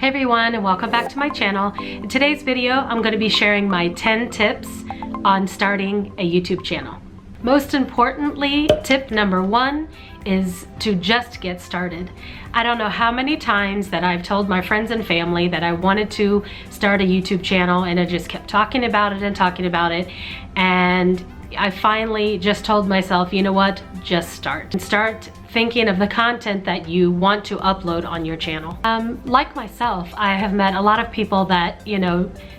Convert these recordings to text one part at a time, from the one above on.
Hey everyone, and welcome back to my channel. In today's video, I'm going to be sharing my 10 tips on starting a YouTube channel. Most importantly, tip number 1 is to just get started. I don't know how many times that I've told my friends and family that I wanted to start a YouTube channel, and I just kept talking about it and talking about it, and I finally just told myself, you know what, just start. And start thinking of the content that you want to upload on your channel. Like myself, I have met a lot of people that,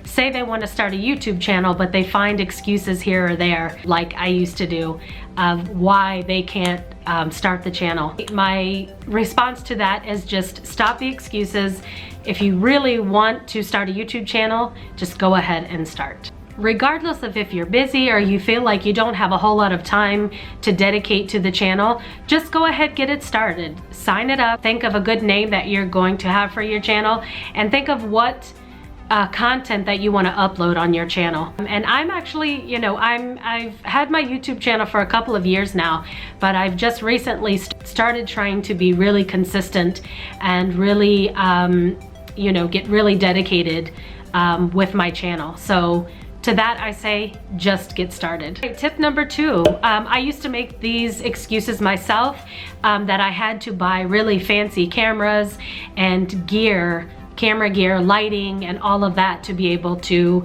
say they want to start a YouTube channel, but they find excuses here or there, like I used to do, of why they can't start the channel. My response to that is just stop the excuses. If you really want to start a YouTube channel, just go ahead and start. Regardless of if you're busy or you feel like you don't have a whole lot of time to dedicate to the channel, just go ahead, get it started. Sign it up, think of a good name that you're going to have for your channel, and think of what content that you want to upload on your channel. And I'm actually, I've had my YouTube channel for a couple of years now, but I've just recently started trying to be really consistent and really, get really dedicated with my channel. So to that I say, just get started. Tip number 2, I used to make these excuses myself, that I had to buy really fancy cameras and gear, camera gear, lighting, and all of that to be able to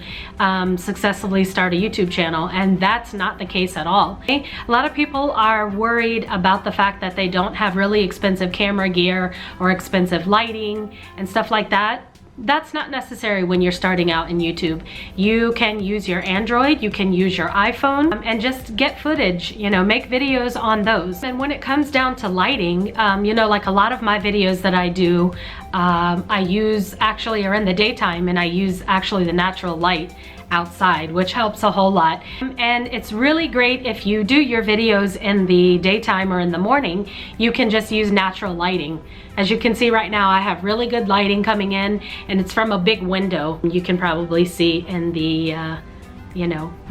successfully start a YouTube channel, and that's not the case at all. A lot of people are worried about the fact that they don't have really expensive camera gear or expensive lighting and stuff like that. That's not necessary when you're starting out in YouTube. You can use your Android, you can use your iPhone, and just get footage, make videos on those. And when it comes down to lighting, like a lot of my videos that I do, I use actually are in the daytime, and I use actually the natural light outside, which helps a whole lot. And it's really great if you do your videos in the daytime or in the morning, you can just use natural lighting. As you can see right now, I have really good lighting coming in, and it's from a big window. You can probably see in the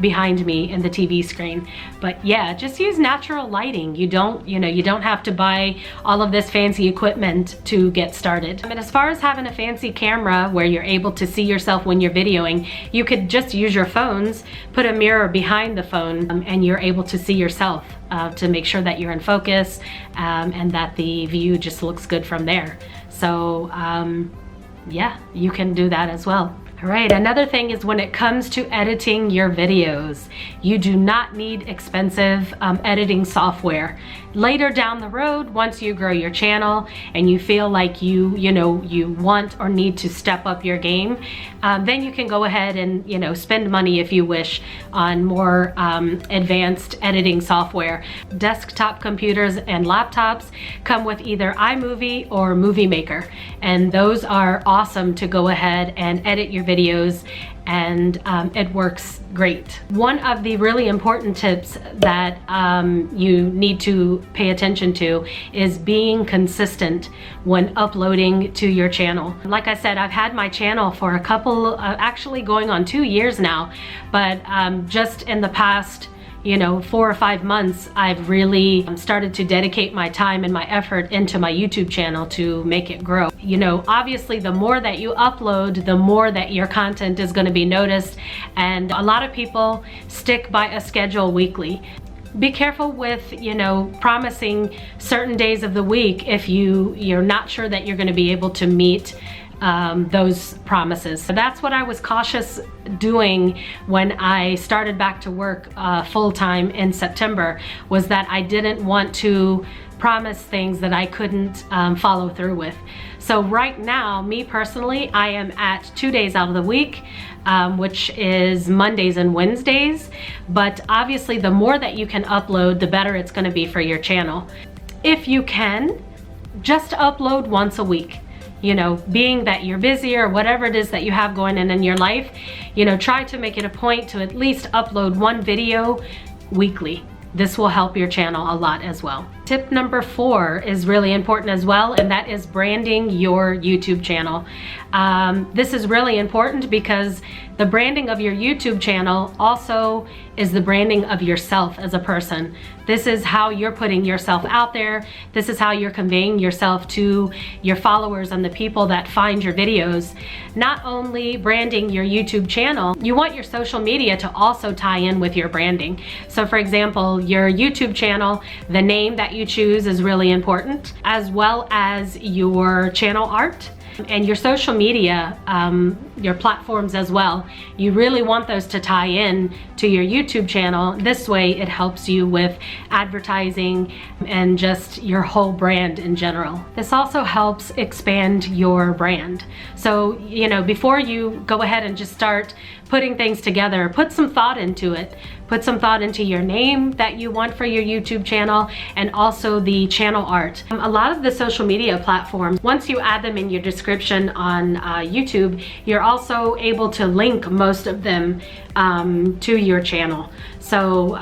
behind me in the TV screen. But yeah, just use natural lighting. You don't have to buy all of this fancy equipment to get started. And as far as having a fancy camera where you're able to see yourself when you're videoing, you could just use your phones, put a mirror behind the phone, and you're able to see yourself to make sure that you're in focus, and that the view just looks good from there. So yeah, you can do that as well. All right, another thing is when it comes to editing your videos, you do not need expensive editing software. Later down the road, once you grow your channel and you feel like you want or need to step up your game, then you can go ahead and spend money if you wish on more advanced editing software. Desktop computers and laptops come with either Imovie or Moviemaker, and those are awesome to go ahead and edit your videos, and it works great. One of the really important tips that you need to pay attention to is being consistent when uploading to your channel. Like I said, I've had my channel for a couple, actually going on 2 years now, but just in the past 4 or 5 months, I've really started to dedicate my time and my effort into my YouTube channel to make it grow. Obviously the more that you upload, the more that your content is going to be noticed, and a lot of people stick by a schedule weekly. Be careful with, promising certain days of the week if you're not sure that you're going to be able to meet those promises. So that's what I was cautious doing when I started back to work full-time in September, was that I didn't want to promise things that I couldn't follow through with. So right now, me personally, I am at 2 days out of the week, which is Mondays and Wednesdays. But obviously the more that you can upload, the better it's going to be for your channel. If you can, just upload once a week. Being that you're busy or whatever it is that you have going on in your life, try to make it a point to at least upload 1 video weekly. This will help your channel a lot as well. Tip number 4 is really important as well, and that is branding your YouTube channel. This is really important because the branding of your YouTube channel also is the branding of yourself as a person. This is how you're putting yourself out there. This is how you're conveying yourself to your followers and the people that find your videos. Not only branding your YouTube channel, you want your social media to also tie in with your branding. So for example, your YouTube channel, the name that you choose is really important, as well as your channel art and your social media, your platforms as well. You really want those to tie in to your YouTube channel. This way it helps you with advertising and just your whole brand in general. This also helps expand your brand. So, you know, before you go ahead and just start putting things together, put some thought into it. Put some thought into your name that you want for your YouTube channel, and also the channel art. A lot of the social media platforms, once you add them in your description on YouTube, you're also able to link most of them to your channel. So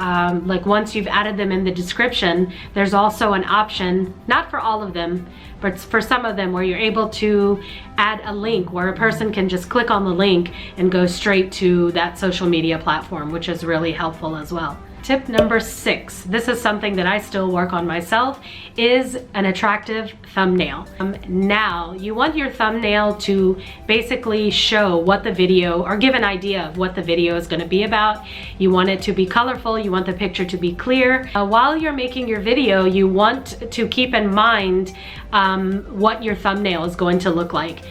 like once you've added them in the description, there's also an option, not for all of them, but for some of them, where you're able to add a link where a person can just click on the link and go straight to that social media platform, which is really helpful as well. Tip number 6, this is something that I still work on myself, is an attractive thumbnail. Now, you want your thumbnail to basically show what the video, or give an idea of what the video is going to be about. You want it to be colorful, you want the picture to be clear. While you're making your video, you want to keep in mind what your thumbnail is going to look like.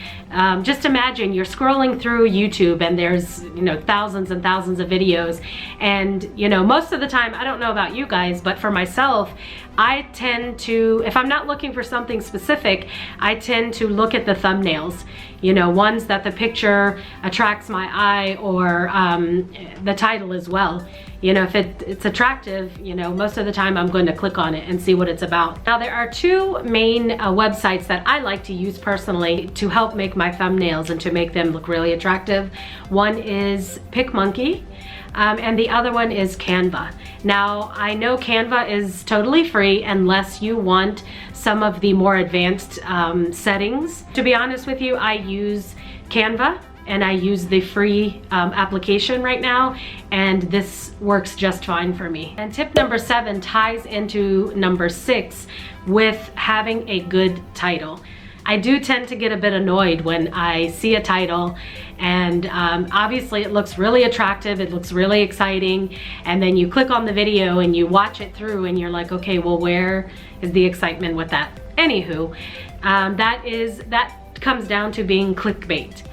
Just imagine you're scrolling through YouTube and there's, you know, thousands and thousands of videos, and you know, most of the time, I don't know about you guys, but for myself, I tend to, if I'm not looking for something specific, I tend to look at the thumbnails, you know, ones that the picture attracts my eye, or the title as well. You know, if it's attractive, you know, most of the time I'm going to click on it and see what it's about. Now, there are 2 main websites that I like to use personally to help make my thumbnails and to make them look really attractive. One is Picmonkey, and the other one is Canva. Now, I know Canva is totally free unless you want some of the more advanced settings. To be honest with you, I use Canva, and I use the free application right now, and this works just fine for me. And tip number 7 ties into number 6 with having a good title. I do tend to get a bit annoyed when I see a title and obviously it looks really attractive, it looks really exciting, and then you click on the video and you watch it through and you're like, okay, well, where is the excitement with that? Anywho, that comes down to being clickbait.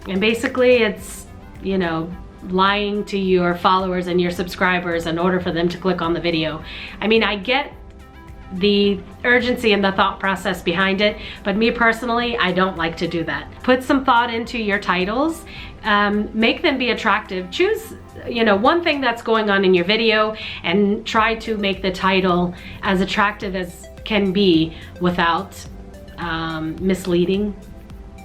And basically it's, you know, lying to your followers and your subscribers in order for them to click on the video. I mean, I get the urgency and the thought process behind it, but me personally, I don't like to do that. Put some thought into your titles, make them be attractive. Choose, you know, one thing that's going on in your video and try to make the title as attractive as can be without misleading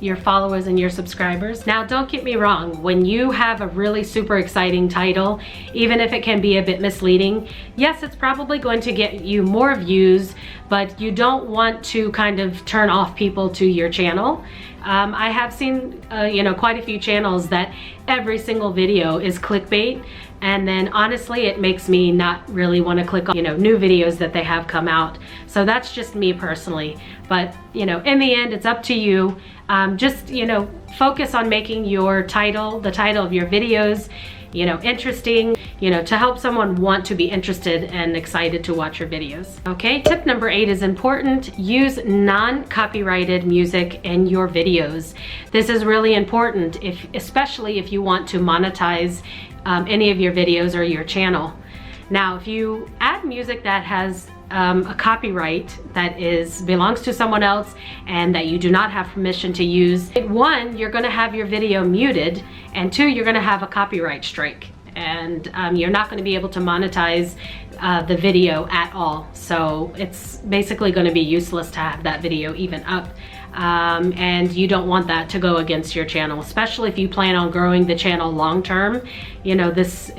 your followers and your subscribers. Now, don't get me wrong, when you have a really super exciting title, even if it can be a bit misleading, yes, it's probably going to get you more views, but you don't want to kind of turn off people to your channel. I have seen, you know, quite a few channels that every single video is clickbait, and then honestly, it makes me not really want to click on, you know, new videos that they have come out. So that's just me personally. But, you know, in the end, it's up to you. Just, you know, focus on making your title, the title of your videos, you know, interesting, you know, to help someone want to be interested and excited to watch your videos. Okay, tip number 8 is important. Use non-copyrighted music in your videos. This is really important, especially if you want to monetize any of your videos or your channel. Now, if you add music that has a copyright that belongs to someone else and that you do not have permission to use, 1, you're going to have your video muted, and 2, you're going to have a copyright strike, and you're not going to be able to monetize the video at all. So it's basically going to be useless to have that video even up. And you don't want that to go against your channel, especially if you plan on growing the channel long term. You know, this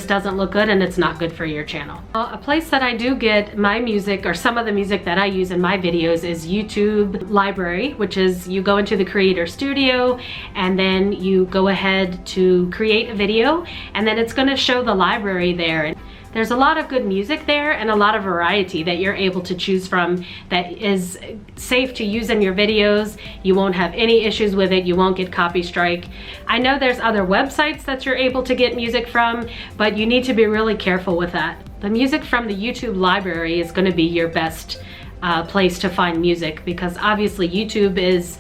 doesn't look good and it's not good for your channel. A place that I do get my music, or some of the music that I use in my videos, is YouTube Library, which is you go into the Creator Studio and then you go ahead to create a video, and then it's going to show the library there. There's a lot of good music there and a lot of variety that you're able to choose from that is safe to use in your videos. You won't have any issues with it. You won't get copy strike. I know there's other websites that you're able to get music from, but you need to be really careful with that. The music from the YouTube library is going to be your best place to find music, because obviously YouTube is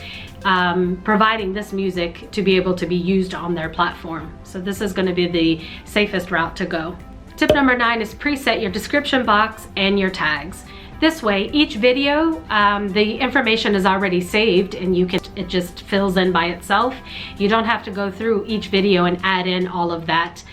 providing this music to be able to be used on their platform. So this is going to be the safest route to go. Tip number 9 is preset your description box and your tags. This way, each video, the information is already saved and it just fills in by itself. You don't have to go through each video and add in all of that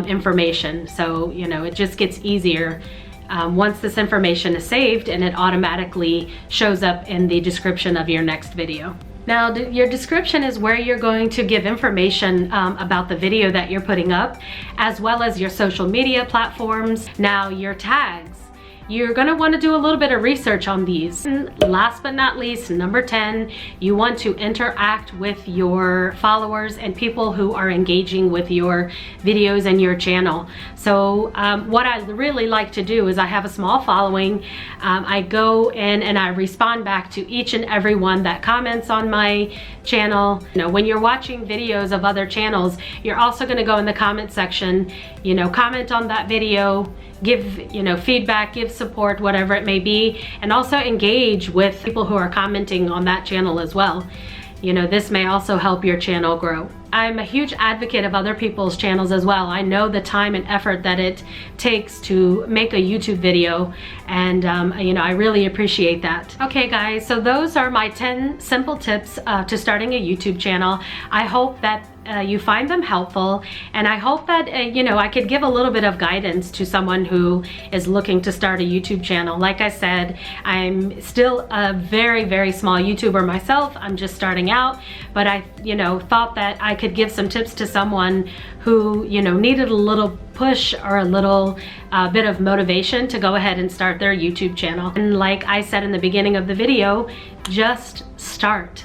information. So, you know, it just gets easier once this information is saved, and it automatically shows up in the description of your next video. Now, your description is where you're going to give information about the video that you're putting up, as well as your social media platforms. Now, your tags. You're going to want to do a little bit of research on these. And last but not least, number 10, you want to interact with your followers and people who are engaging with your videos and your channel. So what I really like to do is, I have a small following. I go in and I respond back to each and every one that comments on my channel. You know, when you're watching videos of other channels, you're also going to go in the comment section, you know, comment on that video, give, you know, feedback, give support, whatever it may be, and also engage with people who are commenting on that channel as well. You know, this may also help your channel grow. I'm a huge advocate of other people's channels as well. I know the time and effort that it takes to make a YouTube video, and you know, I really appreciate that. Okay guys, so those are my 10 simple tips to starting a YouTube channel. I hope that you find them helpful, and I hope that you know, I could give a little bit of guidance to someone who is looking to start a YouTube channel. Like I said, I'm still a very small YouTuber myself. I'm just starting out, but I, you know, thought that I could give some tips to someone who, you know, needed a little push or a little bit of motivation to go ahead and start their YouTube channel. And like I said in the beginning of the video, just start.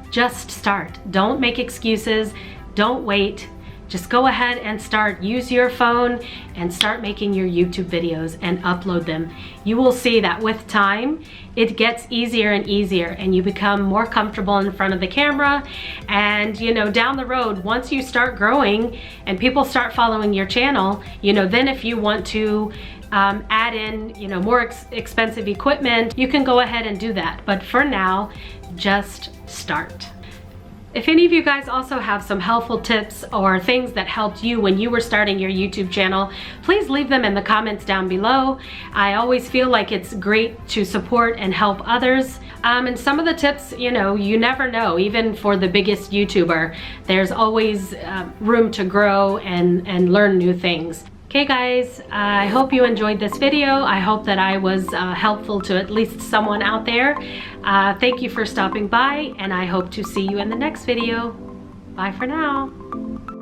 Just start. Don't make excuses. Don't wait. Just go ahead and start. Use your phone and start making your YouTube videos and upload them. You will see that with time, it gets easier and easier, and you become more comfortable in front of the camera. And you know, down the road, once you start growing and people start following your channel, you know, then if you want to add in, you know, more expensive equipment, you can go ahead and do that. But for now, just start. If any of you guys also have some helpful tips or things that helped you when you were starting your YouTube channel, please leave them in the comments down below. I always feel like it's great to support and help others. And some of the tips, you know, you never know, even for the biggest YouTuber, there's always room to grow and learn new things. Okay guys, I hope you enjoyed this video. I hope that I was helpful to at least someone out there. Thank you for stopping by, and I hope to see you in the next video. Bye for now.